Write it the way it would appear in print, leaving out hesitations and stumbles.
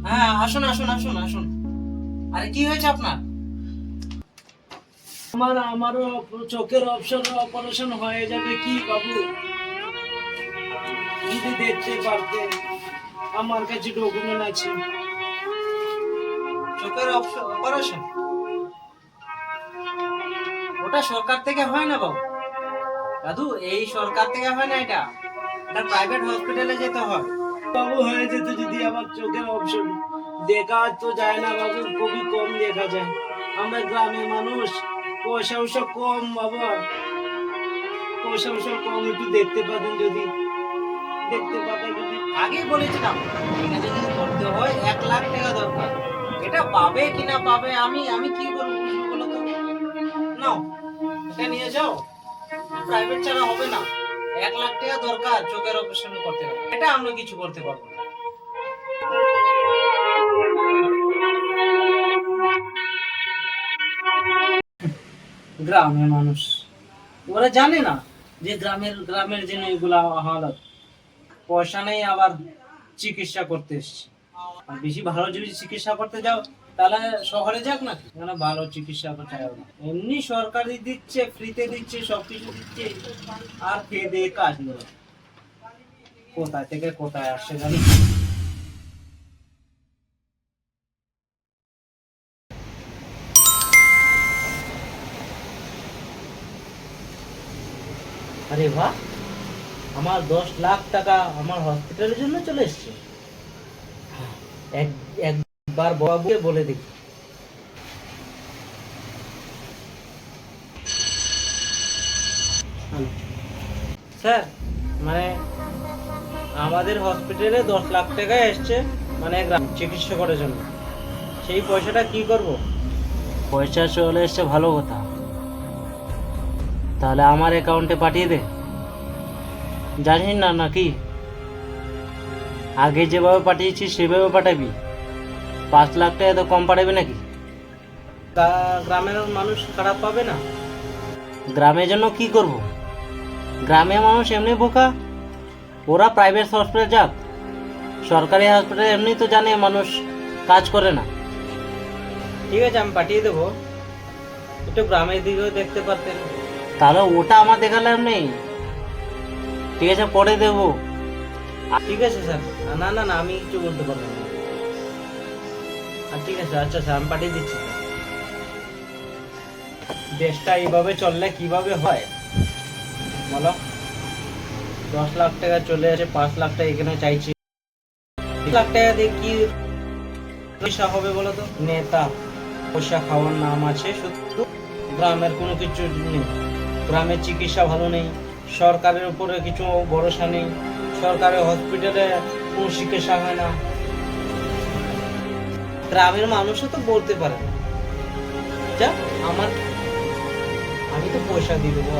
হ্যাঁ, আসুন আসুন আসুন আসুন। আরে কি হয়েছে আপনার? আমারও চোখের অপারেশন হয়ে যাবে কি বাবু, যদি দেখতে পারতে। আমার কাছে ডকুমেন্ট আছে। চোখের অপারেশন? ওটা সরকার থেকে হয় না বাবু। দাদু, এই সরকার থেকে হয় না, এটা এটা প্রাইভেট হসপিটালে যেতে হয়। বাবু হয়ে যেত যদি আমার চোখের অপশন, দেখা তো যায় না বাবু, খুবই কম দেখা যায়। আমরা গ্রামের মানুষ, পয়সা উসা কম বাবা, পয়সা উসা কম, একটু দেখতে পাতেন যদি, দেখতে পাতেন যদি। আগেই বলেছিলাম, এখানে যদি করতে হয় 1 লাখ টাকা দরকার। এটা পাবে কিনা পাবে, আমি আমি কি করবো বুঝবো বলো তো? নাও, এটা নিয়ে যাও। প্রাইভেট ছাড়া হবে না। 1 লাখ টাকা দরকার চোখের অপারেশন করতে হবে, এটা আমরা কিছু করতে পারবো না। গ্রামের মানুষ, ওরা জানে না যে গ্রামের গ্রামের জন্য এগুলা হালাত। পয়সা নেই, আবার চিকিৎসা করতে এসছে। আর বেশি ভালো যদি চিকিৎসা করতে যাও তাহলে শহরে যাক না, এখানে ভালো চিকিৎসা করতে হবে না। এমনি সরকারি দিচ্ছে, ফ্রিতে দিচ্ছে, সবকিছু দিচ্ছে, আর খেয়ে দিয়ে কাজ নেই। কোথায় থেকে কোথায় আসছে জানি। আরে বাহ, আমার 10 লাখ টাকা আমার হসপিটালের জন্য চলে এসছে। একবার বাবুকে বলে দেখি। স্যার, মানে আমাদের হসপিটালে 10 লাখ টাকা এসছে, মানে চিকিৎসা করার জন্য। সেই পয়সাটা কি করব? পয়সা চলে এসছে, ভালো কথা। তাহলে আমার অ্যাকাউন্টে পাঠিয়ে দে। জানিস না নাকি, আগে যেভাবে পাঠিয়েছিস সেভাবে পাঠাবি। 5 লাখ টাকা তো কম পাঠাবি নাকি? গ্রামের মানুষ খারাপ পাবে না? গ্রামের জন্য কি করব? গ্রামের মানুষ এমনি বোকা, ওরা প্রাইভেট হসপিটাল যাক, সরকারি হসপিটালে এমনি তো জানে মানুষ কাজ করে না। ঠিক আছে, আমি পাঠিয়ে দেবো। একটু গ্রামের দিকেও দেখতে পারতেন। তাহলে ওটা আমার দেখার লাভ নেই। ঠিক আছে, পরে দেবো। ঠিক আছে স্যার, না না না, আমি কিছু বলতে পারবো না। ঠিক আছে, আচ্ছা স্যার, আমি পাঠিয়ে দিচ্ছি। দেশটা এইভাবে চললে কিভাবে হয় বলো? 10 লাখ টাকা চলে আসে, 5 লাখ টাকা এখানে চাইছি। 1 লাখ টাকা দিয়ে কি পয়সা হবে বলো তো? নেতা পয়সা খাওয়ার নাম আছে শুধু, গ্রামের কোনো কিছু নেই। গ্রামের চিকিৎসা ভালো নেই, সরকারের উপরে কিছু ভরসা নেই, সরকারের হসপিটালে কোনো চিকিৎসা হয় না। গ্রামের মানুষও তো বলতে পারে না, যা আমার, আমি তো পয়সা দিয়ে দেবো।